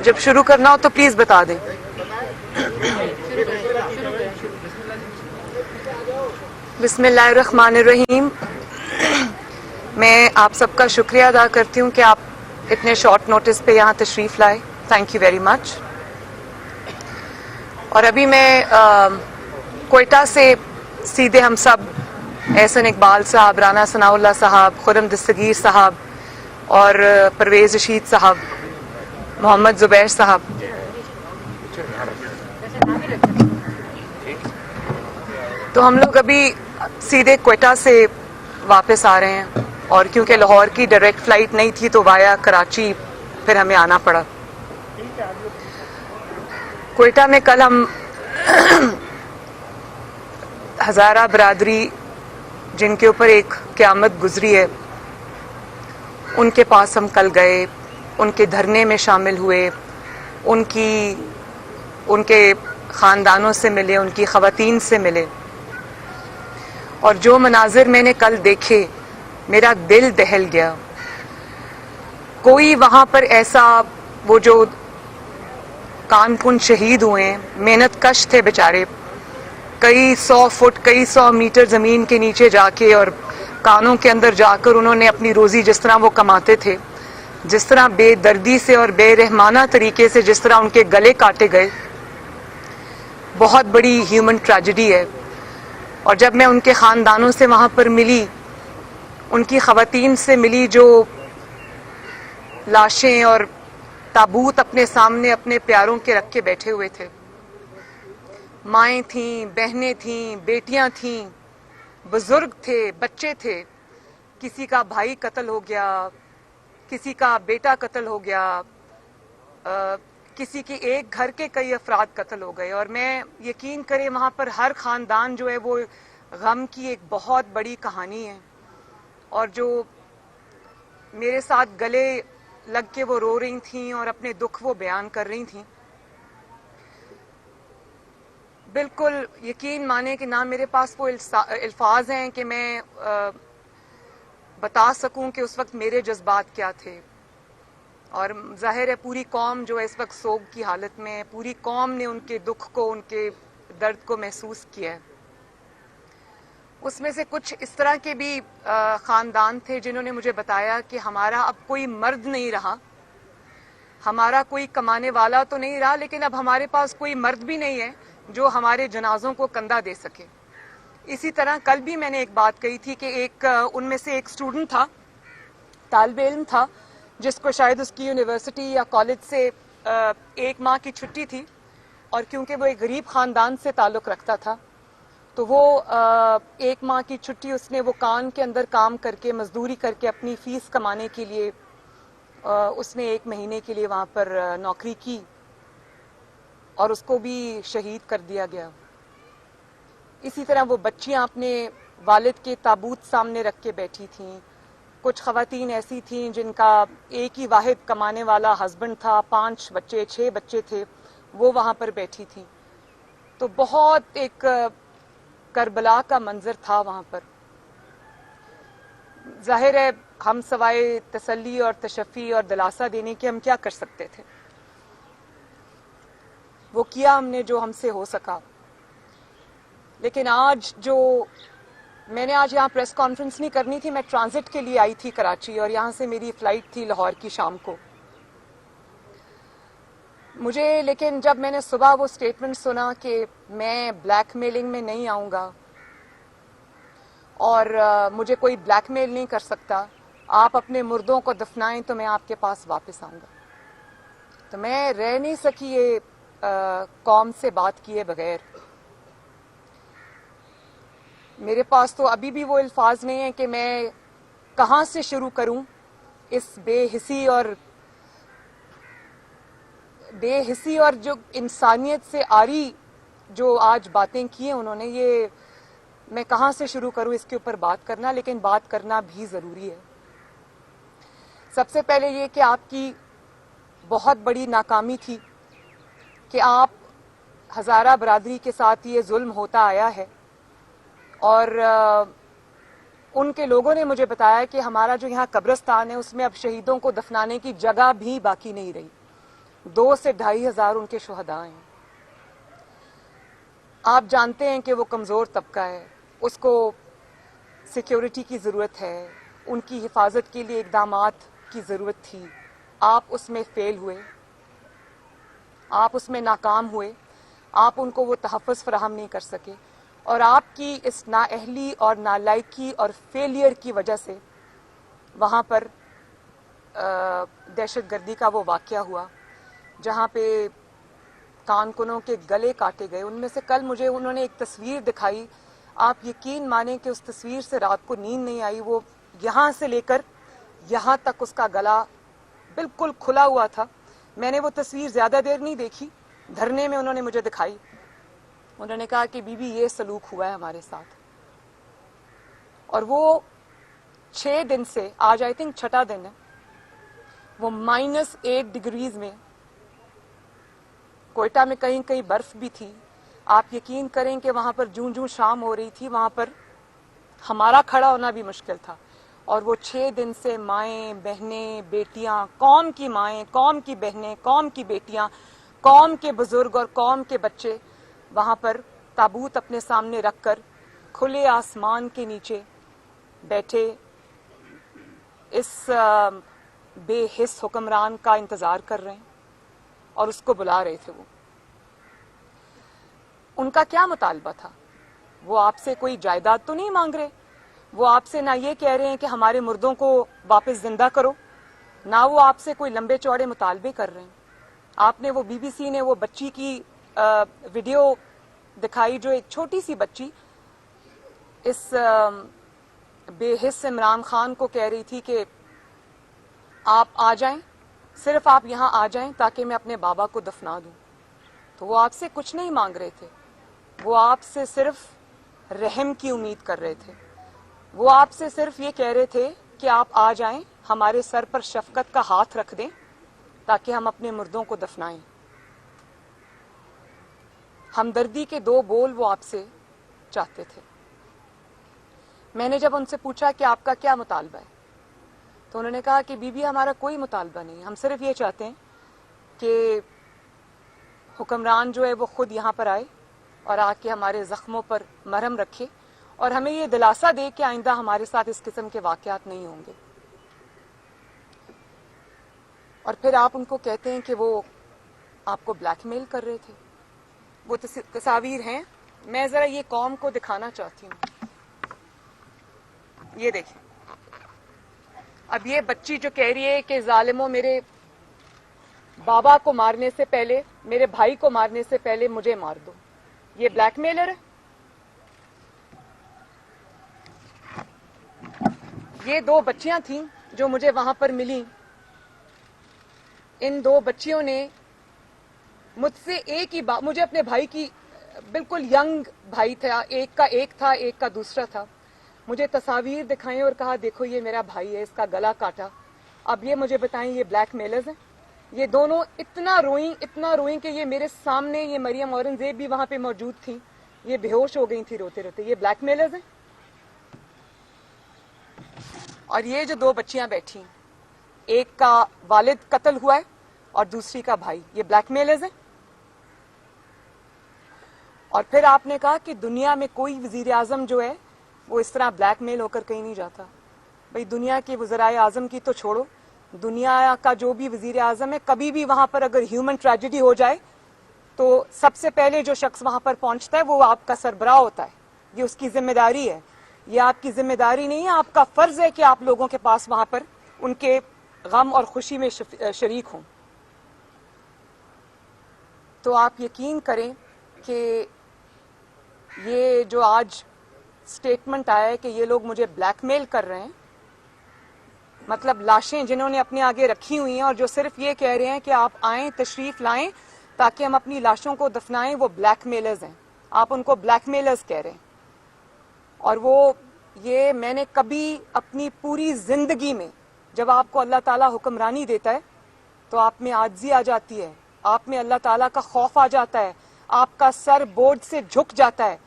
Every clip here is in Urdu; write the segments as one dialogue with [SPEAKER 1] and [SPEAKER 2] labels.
[SPEAKER 1] جب شروع کرنا ہو تو پلیز بتا دیں. بسم اللہ الرحمن الرحیم. میں آپ سب کا شکریہ ادا کرتی ہوں کہ آپ اتنے شارٹ نوٹس پہ یہاں تشریف لائے. Thank you very much. اور ابھی میں کوئٹہ سے سیدھے ہم سب احسن اقبال صاحب، رانا ثناء اللہ صاحب، خرم دستگیر صاحب اور پرویز رشید صاحب، محمد زبیر صاحب، تو ہم لوگ ابھی سیدھے کوئٹہ سے واپس آ رہے ہیں. اور کیونکہ لاہور کی ڈائریکٹ فلائٹ نہیں تھی تو وایا کراچی پھر ہمیں آنا پڑا. کوئٹہ میں کل ہم ہزارہ برادری جن کے اوپر ایک قیامت گزری ہے ان کے پاس ہم کل گئے، ان کے دھرنے میں شامل ہوئے، ان کے خاندانوں سے ملے، ان کی خواتین سے ملے. اور جو مناظر میں نے کل دیکھے میرا دل دہل گیا. کوئی وہاں پر ایسا، وہ جو کان کن شہید ہوئے ہیں، محنت کش تھے بیچارے، کئی 100 فٹ کئی 100 میٹر زمین کے نیچے جا کے اور کانوں کے اندر جا کر انہوں نے اپنی روزی جس طرح وہ کماتے تھے، جس طرح بے دردی سے اور بے رحمانہ طریقے سے جس طرح ان کے گلے کاٹے گئے، بہت بڑی ہیومن ٹریجڈی ہے. اور جب میں ان کے خاندانوں سے وہاں پر ملی، ان کی خواتین سے ملی جو لاشیں اور تابوت اپنے سامنے اپنے پیاروں کے رکھ کے بیٹھے ہوئے تھے، مائیں تھیں، بہنیں تھیں، بیٹیاں تھیں، بزرگ تھے، بچے تھے. کسی کا بھائی قتل ہو گیا، کسی کا بیٹا قتل ہو گیا، کسی کے ایک گھر کے کئی افراد قتل ہو گئے. اور میں یقین کرے وہاں پر ہر خاندان جو ہے وہ غم کی ایک بہت بڑی کہانی ہے. اور جو میرے ساتھ گلے لگ کے وہ رو رہی تھیں اور اپنے دکھ وہ بیان کر رہی تھیں، بالکل یقین مانے کہ نہ میرے پاس وہ الفاظ ہیں کہ میں بتا سکوں کہ اس وقت میرے جذبات کیا تھے. اور ظاہر ہے پوری قوم جو اس وقت سوگ کی حالت میں ہے، پوری قوم نے ان کے دکھ کو، ان کے درد کو محسوس کیا ہے. اس میں سے کچھ اس طرح کے بھی خاندان تھے جنہوں نے مجھے بتایا کہ ہمارا اب کوئی مرد نہیں رہا، ہمارا کوئی کمانے والا تو نہیں رہا، لیکن اب ہمارے پاس کوئی مرد بھی نہیں ہے جو ہمارے جنازوں کو کندھا دے سکے. اسی طرح کل بھی میں نے ایک بات کہی تھی کہ ان میں سے ایک اسٹوڈنٹ تھا، طالب علم تھا، جس کو شاید اس کی یونیورسٹی یا کالج سے 1 ماہ کی چھٹی تھی. اور کیونکہ وہ ایک غریب خاندان سے تعلق رکھتا تھا تو وہ 1 ماہ کی چھٹی اس نے وہ کان کے اندر کام کر کے، مزدوری کر کے اپنی فیس کمانے کے لیے اس نے 1 مہینے کے لیے وہاں پر نوکری کی اور اس کو بھی شہید کر دیا گیا. اسی طرح وہ بچیاں اپنے والد کے تابوت سامنے رکھ کے بیٹھی تھیں. کچھ خواتین ایسی تھیں جن کا ایک ہی واحد کمانے والا ہسبینڈ تھا، 5 بچے 6 بچے تھے، وہ وہاں پر بیٹھی تھیں. تو بہت ایک کربلا کا منظر تھا وہاں پر. ظاہر ہے ہم سوائے تسلی اور تشفی اور دلاسا دینے کے ہم کیا کر سکتے تھے. وہ کیا ہم نے جو ہم سے ہو سکا. لیکن آج جو میں نے آج یہاں پریس کانفرنس نہیں کرنی تھی، میں ٹرانزٹ کے لیے آئی تھی کراچی اور یہاں سے میری فلائٹ تھی لاہور کی شام کو. مجھے لیکن جب میں نے صبح وہ سٹیٹمنٹ سنا کہ میں بلیک میلنگ میں نہیں آؤں گا اور مجھے کوئی بلیک میل نہیں کر سکتا، آپ اپنے مردوں کو دفنائیں تو میں آپ کے پاس واپس آؤں گا، تو میں رہ نہیں سکی یہ قوم سے بات کیے بغیر. میرے پاس تو ابھی بھی وہ الفاظ نہیں ہیں کہ میں کہاں سے شروع کروں اس بے حسی اور جو انسانیت سے آری جو آج باتیں کی ہیں انہوں نے، یہ میں کہاں سے شروع کروں اس کے اوپر بات کرنا. لیکن بات کرنا بھی ضروری ہے. سب سے پہلے یہ کہ آپ کی بہت بڑی ناکامی تھی کہ آپ ہزارہ برادری کے ساتھ یہ ظلم ہوتا آیا ہے. اور ان کے لوگوں نے مجھے بتایا کہ ہمارا جو یہاں قبرستان ہے اس میں اب شہیدوں کو دفنانے کی جگہ بھی باقی نہیں رہی. 2 سے 2,500 ان کے شہداء ہیں. آپ جانتے ہیں کہ وہ کمزور طبقہ ہے, اس کو سیکیورٹی کی ضرورت ہے, ان کی حفاظت کے لیے اقدامات کی ضرورت تھی. آپ اس میں فیل ہوئے, آپ اس میں ناکام ہوئے, آپ ان کو وہ تحفظ فراہم نہیں کر سکے, اور آپ کی اس نااہلی اور نالائکی اور فیلئر کی وجہ سے وہاں پر دہشت گردی کا وہ واقعہ ہوا جہاں پہ کارکنوں کے گلے کاٹے گئے. ان میں سے کل مجھے انہوں نے ایک تصویر دکھائی, آپ یقین مانیں کہ اس تصویر سے رات کو نیند نہیں آئی. وہ یہاں سے لے کر یہاں تک اس کا گلا بالکل کھلا ہوا تھا. میں نے وہ تصویر زیادہ دیر نہیں دیکھی, دھرنے میں انہوں نے مجھے دکھائی. انہوں نے کہا کہ بی بی یہ سلوک ہوا ہے ہمارے ساتھ. اور وہ 6 دن سے, آج آئی تھنک 6واں دن ہے, وہ -8 ڈگریز میں, کوئٹہ میں کہیں کہیں برف بھی تھی. آپ یقین کریں کہ وہاں پر جوں جوں شام ہو رہی تھی وہاں پر ہمارا کھڑا ہونا بھی مشکل تھا. اور وہ 6 دن سے مائیں, بہنیں, بیٹیاں, قوم کی مائیں, قوم کی بہنیں, قوم کی بیٹیاں, قوم کے بزرگ اور قوم کے بچے وہاں پر تابوت اپنے سامنے رکھ کر کھلے آسمان کے نیچے بیٹھے اس بے حس حکمران کا انتظار کر رہے ہیں اور اس کو بلا رہے تھے. وہ ان کا کیا مطالبہ تھا؟ وہ آپ سے کوئی جائیداد تو نہیں مانگ رہے, وہ آپ سے نہ یہ کہہ رہے ہیں کہ ہمارے مردوں کو واپس زندہ کرو, نہ وہ آپ سے کوئی لمبے چوڑے مطالبے کر رہے ہیں. آپ نے وہ بی بی سی نے وہ بچی کی ویڈیو دکھائی جو ایک چھوٹی سی بچی اس بے حس عمران خان کو کہہ رہی تھی کہ آپ آ جائیں, صرف آپ یہاں آ جائیں تاکہ میں اپنے بابا کو دفنا دوں. تو وہ آپ سے کچھ نہیں مانگ رہے تھے, وہ آپ سے صرف رحم کی امید کر رہے تھے. وہ آپ سے صرف یہ کہہ رہے تھے کہ آپ آ جائیں, ہمارے سر پر شفقت کا ہاتھ رکھ دیں تاکہ ہم اپنے مردوں کو دفنائیں. ہمدردی کے 2 بول وہ آپ سے چاہتے تھے. میں نے جب ان سے پوچھا کہ آپ کا کیا مطالبہ ہے تو انہوں نے کہا کہ بی بی ہمارا کوئی مطالبہ نہیں, ہم صرف یہ چاہتے ہیں کہ حکمران جو ہے وہ خود یہاں پر آئے اور آ کے ہمارے زخموں پر مرہم رکھے اور ہمیں یہ دلاسا دے کہ آئندہ ہمارے ساتھ اس قسم کے واقعات نہیں ہوں گے. اور پھر آپ ان کو کہتے ہیں کہ وہ آپ کو بلیک میل کر رہے تھے. وہ تصاویر ہیں, میں ذرا یہ قوم کو دکھانا چاہتی ہوں. یہ دیکھیں, اب یہ بچی جو کہہ رہی ہے کہ ظالموں میرے بابا کو مارنے سے پہلے, میرے بھائی کو مارنے سے پہلے مجھے مار دو, یہ بلیک میلر ہے. یہ 2 بچیاں تھیں جو مجھے وہاں پر ملی. ان 2 بچیوں نے مجھ سے ایک ہی بات, مجھے اپنے بھائی کی, بالکل ینگ بھائی تھا, ایک کا ایک تھا, ایک کا دوسرا تھا, مجھے تصاویر دکھائیں اور کہا دیکھو یہ میرا بھائی ہے, اس کا گلا کاٹا. اب یہ مجھے بتائیں یہ بلیک میلرز ہیں؟ یہ دونوں اتنا روئیں کہ یہ میرے سامنے, یہ مریم اورنگزیب بھی وہاں پہ موجود تھیں, یہ بے ہوش ہو گئی تھی روتے روتے. یہ بلیک میلرز ہیں؟ اور یہ جو 2 بچیاں بیٹھی ہیں, ایک کا والد قتل ہوا ہے اور دوسری کا بھائی, یہ بلیک میلرز ہیں؟ اور پھر آپ نے کہا کہ دنیا میں کوئی وزیر اعظم جو ہے وہ اس طرح بلیک میل ہو کر کہیں نہیں جاتا. بھئی دنیا کے وزرائے اعظم کی تو چھوڑو, دنیا کا جو بھی وزیر اعظم ہے, کبھی بھی وہاں پر اگر ہیومن ٹریجڈی ہو جائے تو سب سے پہلے جو شخص وہاں پر پہنچتا ہے وہ آپ کا سربراہ ہوتا ہے. یہ اس کی ذمہ داری ہے, یہ آپ کی ذمہ داری نہیں ہے, آپ کا فرض ہے کہ آپ لوگوں کے پاس وہاں پر ان کے غم اور خوشی میں شریک ہوں. تو آپ یقین کریں کہ یہ جو آج سٹیٹمنٹ آیا ہے کہ یہ لوگ مجھے بلیک میل کر رہے ہیں, مطلب لاشیں جنہوں نے اپنے آگے رکھی ہوئی ہیں اور جو صرف یہ کہہ رہے ہیں کہ آپ آئیں, تشریف لائیں تاکہ ہم اپنی لاشوں کو دفنائیں, وہ بلیک میلرز ہیں. آپ ان کو بلیک میلرز کہہ رہے ہیں. اور وہ یہ میں نے کبھی اپنی پوری زندگی میں, جب آپ کو اللہ تعالیٰ حکمرانی دیتا ہے تو آپ میں عاجزی آ جاتی ہے, آپ میں اللہ تعالیٰ کا خوف آ جاتا ہے, آپ کا سر بورڈ سے جھک جاتا ہے.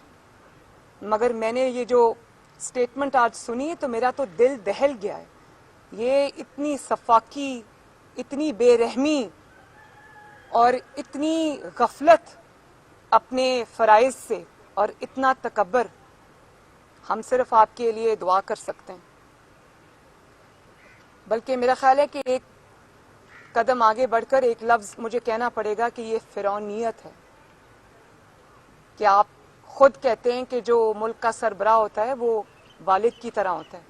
[SPEAKER 1] مگر میں نے یہ جو سٹیٹمنٹ آج سنی تو میرا تو دل دہل گیا ہے. یہ اتنی سفاکی, اتنی بے رحمی اور اتنی غفلت اپنے فرائض سے اور اتنا تکبر، ہم صرف آپ کے لیے دعا کر سکتے ہیں. بلکہ میرا خیال ہے کہ ایک قدم آگے بڑھ کر ایک لفظ مجھے کہنا پڑے گا کہ یہ فرعونیت ہے، کہ آپ خود کہتے ہیں کہ جو ملک کا سربراہ ہوتا ہے وہ والد کی طرح ہوتا ہے.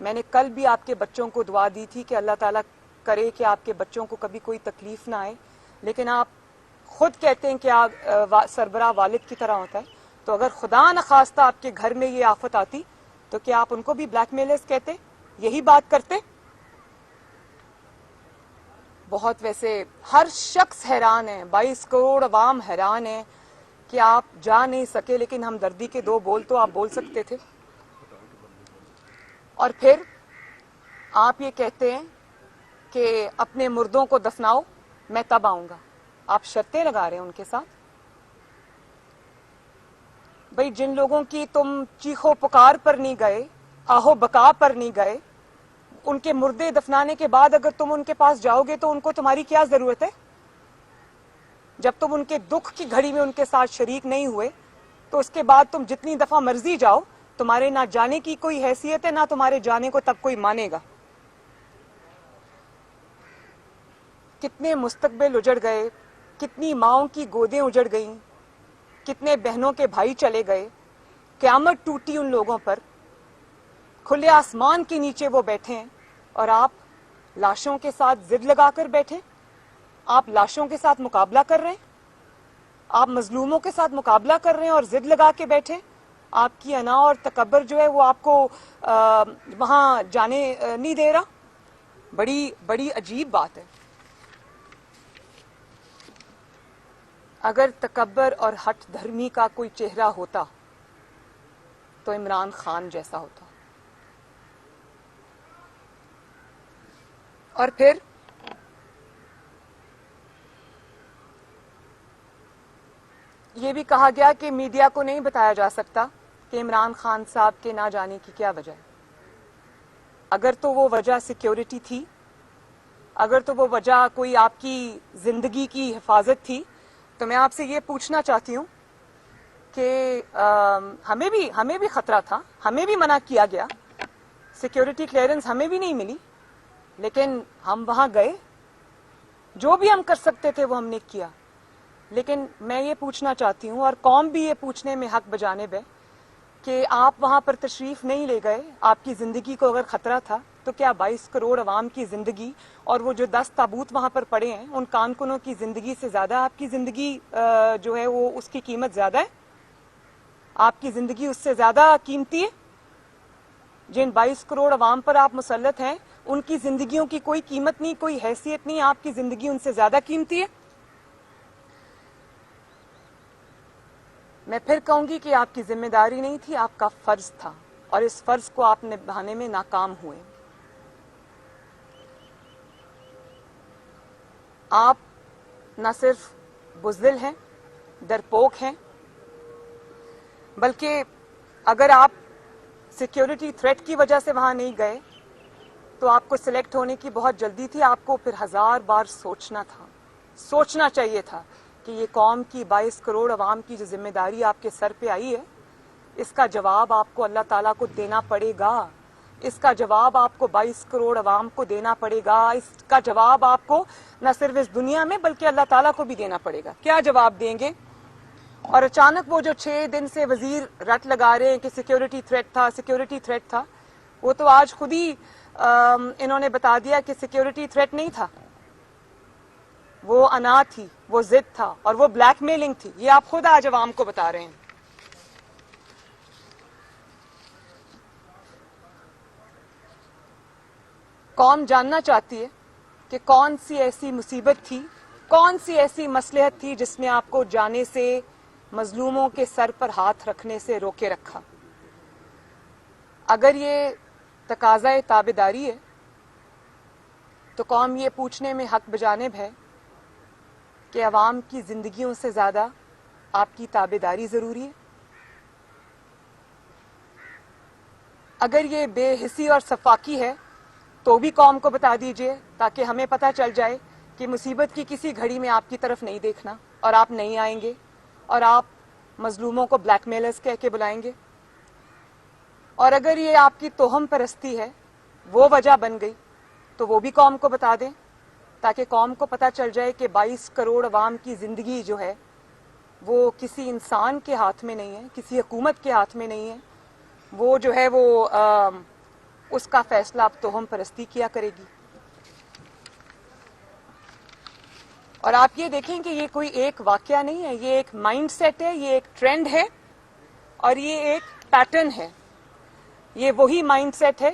[SPEAKER 1] میں نے کل بھی آپ کے بچوں کو دعا دی تھی کہ اللہ تعالیٰ کرے کہ آپ کے بچوں کو کبھی کوئی تکلیف نہ آئے، لیکن آپ خود کہتے ہیں کہ آپ سربراہ والد کی طرح ہوتا ہے. تو اگر خدا نخواستہ آپ کے گھر میں یہ آفت آتی تو کیا آپ ان کو بھی بلیک میلرز کہتے، یہی بات کرتے؟ بہت ویسے ہر شخص حیران ہے، 22 کروڑ عوام حیران ہے کہ آپ جا نہیں سکے، لیکن ہمدردی کے 2 بول تو آپ بول سکتے تھے. اور پھر آپ یہ کہتے ہیں کہ اپنے مردوں کو دفناؤ، میں تب آؤں گا. آپ شرطیں لگا رہے ہیں ان کے ساتھ. بھئی جن لوگوں کی تم چیخو پکار پر نہیں گئے، آہو بکا پر نہیں گئے، ان کے مردے دفنانے کے بعد اگر تم ان کے پاس جاؤ گے تو ان کو تمہاری کیا ضرورت ہے؟ جب تم ان کے دکھ کی گھڑی میں ان کے ساتھ شریک نہیں ہوئے تو اس کے بعد تم جتنی دفعہ مرضی جاؤ، تمہارے نہ جانے کی کوئی حیثیت ہے، نہ تمہارے جانے کو تب کوئی مانے گا. کتنے مستقبل اجڑ گئے، کتنی ماؤں کی گودیں اجڑ گئیں، کتنے بہنوں کے بھائی چلے گئے، قیامت ٹوٹی ان لوگوں پر. کھلے آسمان کے نیچے وہ بیٹھے ہیں اور آپ لاشوں کے ساتھ ضد لگا کر بیٹھے. آپ لاشوں کے ساتھ مقابلہ کر رہے ہیں، آپ مظلوموں کے ساتھ مقابلہ کر رہے ہیں اور ضد لگا کے بیٹھے. آپ کی انا اور تکبر جو ہے وہ آپ کو وہاں جانے نہیں دے رہا. بڑی بڑی عجیب بات ہے. اگر تکبر اور ہٹ دھرمی کا کوئی چہرہ ہوتا تو عمران خان جیسا ہوتا. اور پھر یہ بھی کہا گیا کہ میڈیا کو نہیں بتایا جا سکتا کہ عمران خان صاحب کے نہ جانے کی کیا وجہ ہے. اگر تو وہ وجہ سیکیورٹی تھی، اگر تو وہ وجہ کوئی آپ کی زندگی کی حفاظت تھی، تو میں آپ سے یہ پوچھنا چاہتی ہوں کہ ہمیں بھی خطرہ تھا، ہمیں بھی منع کیا گیا، سیکیورٹی کلیئرنس ہمیں بھی نہیں ملی، لیکن ہم وہاں گئے، جو بھی ہم کر سکتے تھے وہ ہم نے کیا. لیکن میں یہ پوچھنا چاہتی ہوں، اور قوم بھی یہ پوچھنے میں حق بجانب ہے، کہ آپ وہاں پر تشریف نہیں لے گئے. آپ کی زندگی کو اگر خطرہ تھا تو کیا 22 کروڑ عوام کی زندگی اور وہ جو 10 تابوت وہاں پر پڑے ہیں ان کانکنوں کی زندگی سے زیادہ آپ کی زندگی جو ہے وہ اس کی قیمت زیادہ ہے؟ آپ کی زندگی اس سے زیادہ قیمتی ہے؟ جن 22 کروڑ عوام پر آپ مسلط ہیں ان کی زندگیوں کی کوئی قیمت نہیں، کوئی حیثیت نہیں، آپ کی زندگی ان سے زیادہ قیمتی ہے؟ میں پھر کہوں گی کہ آپ کی ذمہ داری نہیں تھی، آپ کا فرض تھا، اور اس فرض کو آپ نبھانے میں ناکام ہوئے. آپ نہ صرف بزدل ہیں، ڈرپوک ہیں، بلکہ اگر آپ سیکیورٹی تھریٹ کی وجہ سے وہاں نہیں گئے تو آپ کو سلیکٹ ہونے کی بہت جلدی تھی. آپ کو پھر 1000 بار سوچنا چاہیے تھا کہ یہ قوم کی 22 کروڑ عوام کی جو ذمہ داری آپ کے سر پہ آئی ہے، اس کا جواب آپ کو اللہ تعالیٰ کو دینا پڑے گا. اس کا جواب آپ کو 22 کروڑ عوام کو دینا پڑے گا. اس کا جواب آپ کو نہ صرف اس دنیا میں بلکہ اللہ تعالیٰ کو بھی دینا پڑے گا. کیا جواب دیں گے؟ اور اچانک وہ جو 6 دن سے وزیر رٹ لگا رہے ہیں کہ سیکیورٹی تھریٹ تھا، وہ تو آج خود ہی انہوں نے بتا دیا کہ سیکیورٹی تھریٹ نہیں تھا، وہ انا تھی، وہ ضد تھا، اور وہ بلیک میلنگ تھی. یہ آپ خود آج عوام کو بتا رہے ہیں. قوم جاننا چاہتی ہے کہ کون سی ایسی مصیبت تھی، کون سی ایسی مصلحت تھی جس نے آپ کو جانے سے، مظلوموں کے سر پر ہاتھ رکھنے سے روکے رکھا. اگر یہ تقاضۂ تابعداری ہے تو قوم یہ پوچھنے میں حق بجانب ہے کہ عوام کی زندگیوں سے زیادہ آپ کی تابعداری ضروری ہے. اگر یہ بے حسی اور سفاکی ہے تو بھی قوم کو بتا دیجئے تاکہ ہمیں پتہ چل جائے کہ مصیبت کی کسی گھڑی میں آپ کی طرف نہیں دیکھنا اور آپ نہیں آئیں گے اور آپ مظلوموں کو بلیک میلرز کہہ کے بلائیں گے. اور اگر یہ آپ کی توہم پرستی ہے وہ وجہ بن گئی تو وہ بھی قوم کو بتا دیں تاکہ قوم کو پتہ چل جائے کہ 22 کروڑ عوام کی زندگی جو ہے وہ کسی انسان کے ہاتھ میں نہیں ہے, کسی حکومت کے ہاتھ میں نہیں ہے. وہ جو ہے وہ اس کا فیصلہ اب توہم پرستی کیا کرے گی. اور آپ یہ دیکھیں کہ یہ کوئی ایک واقعہ نہیں ہے, یہ ایک مائنڈ سیٹ ہے, یہ ایک ٹرینڈ ہے اور یہ ایک پیٹرن ہے. یہ وہی مائنڈ سیٹ ہے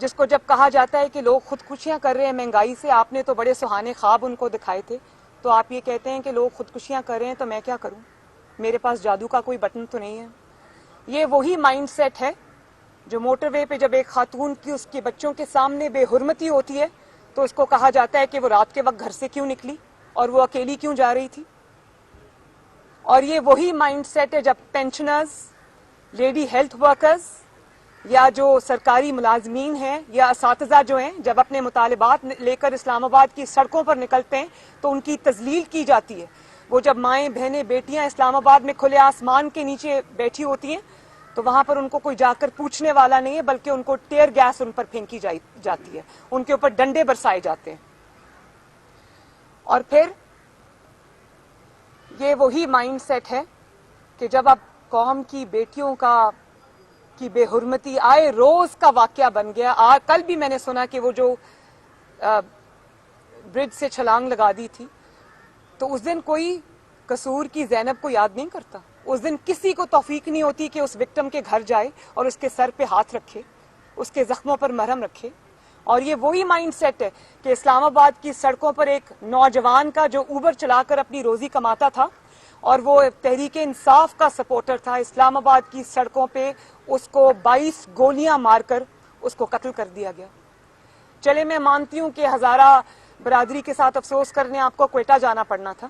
[SPEAKER 1] جس کو جب کہا جاتا ہے کہ لوگ خودکشیاں کر رہے ہیں مہنگائی سے, آپ نے تو بڑے سہانے خواب ان کو دکھائے تھے, تو آپ یہ کہتے ہیں کہ لوگ خودکشیاں کر رہے ہیں تو میں کیا کروں, میرے پاس جادو کا کوئی بٹن تو نہیں ہے. یہ وہی مائنڈ سیٹ ہے جو موٹر وے پہ جب ایک خاتون کی اس کے بچوں کے سامنے بے حرمتی ہوتی ہے تو اس کو کہا جاتا ہے کہ وہ رات کے وقت گھر سے کیوں نکلی اور وہ اکیلی کیوں جا رہی تھی. اور یہ وہی مائنڈ سیٹ ہے جب پینشنرز, لیڈی ہیلتھ ورکرز یا جو سرکاری ملازمین ہیں یا اساتذہ جو ہیں جب اپنے مطالبات لے کر اسلام آباد کی سڑکوں پر نکلتے ہیں تو ان کی تذلیل کی جاتی ہے. وہ جب مائیں بہنیں بیٹیاں اسلام آباد میں کھلے آسمان کے نیچے بیٹھی ہوتی ہیں تو وہاں پر ان کو کوئی جا کر پوچھنے والا نہیں ہے, بلکہ ان کو ٹیئر گیس ان پر پھینکی جاتی ہے, ان کے اوپر ڈنڈے برسائے جاتے ہیں. اور پھر یہ وہی مائنڈ سیٹ ہے کہ جب اب قوم کی بیٹیوں کی بے حرمتی آئے روز کا واقعہ بن گیا. کل بھی میں نے سنا کہ وہ جو برج سے چھلانگ لگا دی تھی تو اس دن کوئی قصور کی زینب کو یاد نہیں کرتا, اس دن کسی کو توفیق نہیں ہوتی کہ اس وکٹم کے گھر جائے اور اس کے سر پہ ہاتھ رکھے, اس کے زخموں پر مرہم رکھے. اور یہ وہی مائنڈ سیٹ ہے کہ اسلام آباد کی سڑکوں پر ایک نوجوان کا جو اوبر چلا کر اپنی روزی کماتا تھا اور وہ تحریک انصاف کا سپورٹر تھا, اسلام آباد کی سڑکوں پہ اس کو 22 گولیاں مار کر اس کو قتل کر دیا گیا. چلے میں مانتی ہوں کہ ہزارہ برادری کے ساتھ افسوس کرنے آپ کو کوئٹہ جانا پڑنا تھا,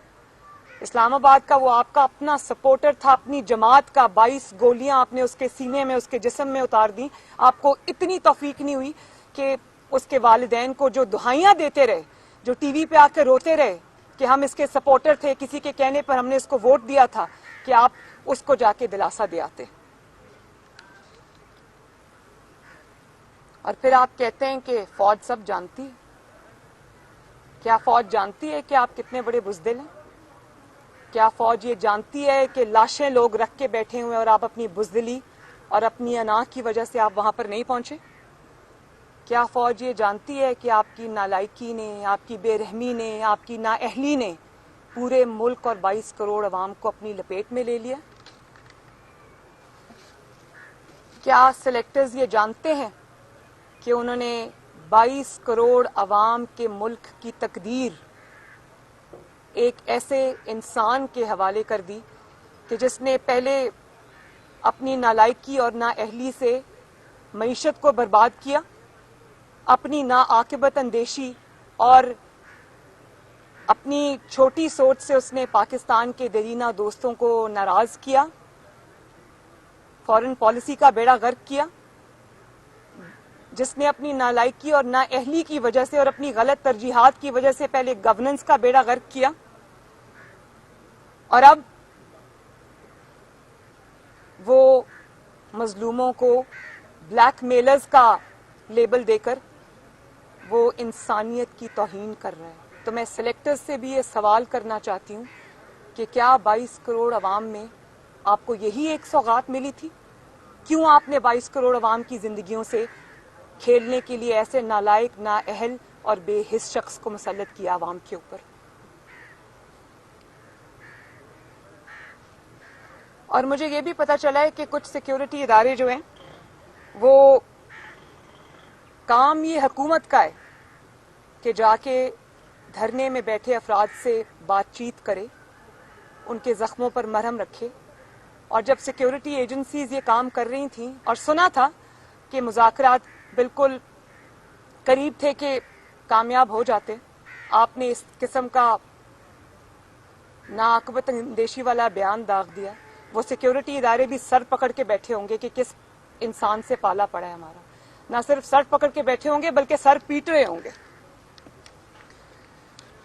[SPEAKER 1] اسلام آباد کا وہ آپ کا اپنا سپورٹر تھا, اپنی جماعت کا, 22 گولیاں آپ نے اس کے سینے میں, اس کے جسم میں اتار دی. آپ کو اتنی توفیق نہیں ہوئی کہ اس کے والدین کو جو دہائیاں دیتے رہے, جو ٹی وی پہ آ کے روتے رہے کہ ہم اس کے سپورٹر تھے, کسی کے کہنے پر ہم نے اس کو ووٹ دیا تھا, کہ آپ اس کو جا کے دلاسا دے آتے. اور پھر آپ کہتے ہیں کہ فوج سب جانتی ہے. کیا فوج جانتی ہے کہ آپ کتنے بڑے بزدل ہیں؟ کیا فوج یہ جانتی ہے کہ لاشیں لوگ رکھ کے بیٹھے ہوئے اور آپ اپنی بزدلی اور اپنی انا کی وجہ سے آپ وہاں پر نہیں پہنچے؟ کیا فوج یہ جانتی ہے کہ آپ کی نالائکی نے, آپ کی بے رحمی نے, آپ کی نااہلی نے پورے ملک اور 22 کروڑ عوام کو اپنی لپیٹ میں لے لیا؟ کیا سلیکٹرز یہ جانتے ہیں کہ انہوں نے 22 کروڑ عوام کے ملک کی تقدیر ایک ایسے انسان کے حوالے کر دی کہ جس نے پہلے اپنی نالائکی اور نااہلی سے معیشت کو برباد کیا, اپنی ناعاقبت اندیشی اور اپنی چھوٹی سوچ سے اس نے پاکستان کے دیرینہ دوستوں کو ناراض کیا, فارن پالیسی کا بیڑا غرق کیا, جس نے اپنی نالائکی اور نااہلی کی وجہ سے اور اپنی غلط ترجیحات کی وجہ سے پہلے گورننس کا بیڑا غرق کیا, اور اب وہ مظلوموں کو بلیک میلرز کا لیبل دے کر وہ انسانیت کی توہین کر رہا ہے. تو میں سلیکٹر سے بھی یہ سوال کرنا چاہتی ہوں کہ کیا 22 کروڑ عوام میں آپ کو یہی ایک سوغات ملی تھی؟ کیوں آپ نے 22 کروڑ عوام کی زندگیوں سے کھیلنے کے لیے ایسے نالائق, نااہل اور بے حس شخص کو مسلط کیا عوام کے اوپر؟ اور مجھے یہ بھی پتا چلا ہے کہ کچھ سیکیورٹی ادارے جو ہیں وہ کام یہ حکومت کا ہے کہ جا کے دھرنے میں بیٹھے افراد سے بات چیت کرے, ان کے زخموں پر مرہم رکھے. اور جب سیکیورٹی ایجنسیز یہ کام کر رہی تھیں اور سنا تھا کہ مذاکرات بالکل قریب تھے کہ کامیاب ہو جاتے, آپ نے اس قسم کا ناعاقبت اندیشی والا بیان داغ دیا. وہ سیکیورٹی ادارے بھی سر پکڑ کے بیٹھے ہوں گے کہ کس انسان سے پالا پڑا ہے ہمارا. نہ صرف سر پکڑ کے بیٹھے ہوں گے بلکہ سر پیٹ رہے ہوں گے.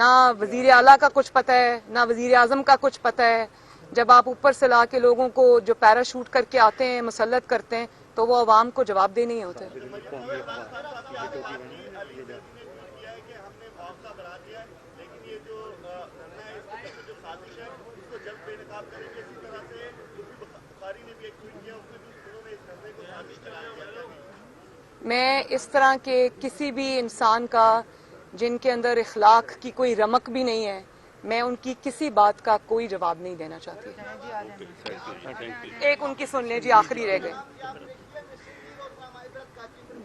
[SPEAKER 1] نہ وزیر اعلیٰ کا کچھ پتہ ہے، نہ وزیر اعظم کا کچھ پتہ ہے. جب آپ اوپر سے لا کے لوگوں کو جو پیراشوٹ کر کے آتے ہیں، مسلط کرتے ہیں، تو وہ عوام کو جواب دہ نہیں ہوتے. میں اس طرح کے کسی بھی انسان کا جن کے اندر اخلاق کی کوئی رمق بھی نہیں ہے، میں ان کی کسی بات کا کوئی جواب نہیں دینا چاہتی. ایک ان کی سن لیں جی، آخری رہ گئے.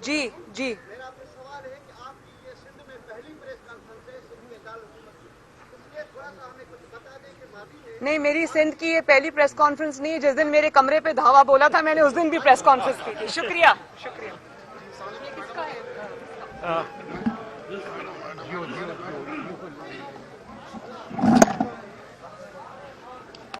[SPEAKER 1] جی جی
[SPEAKER 2] میرا آپ سے سوال ہے کہ آپ کی یہ سندھ میں پہلی پریس کانفرنس ہے سندھ میں دارالحکومت کی، اس لیے تھوڑا سا ہمیں کچھ بتا دیں کہ ماضی میں
[SPEAKER 1] نہیں، میری سندھ کی یہ پہلی پریس کانفرنس نہیں ہے. جس دن میرے کمرے پہ دھاوا بولا تھا میں نے اس دن بھی پریس کانفرنس کی تھی. شکریہ شکریہ. یہ کس کا ہے؟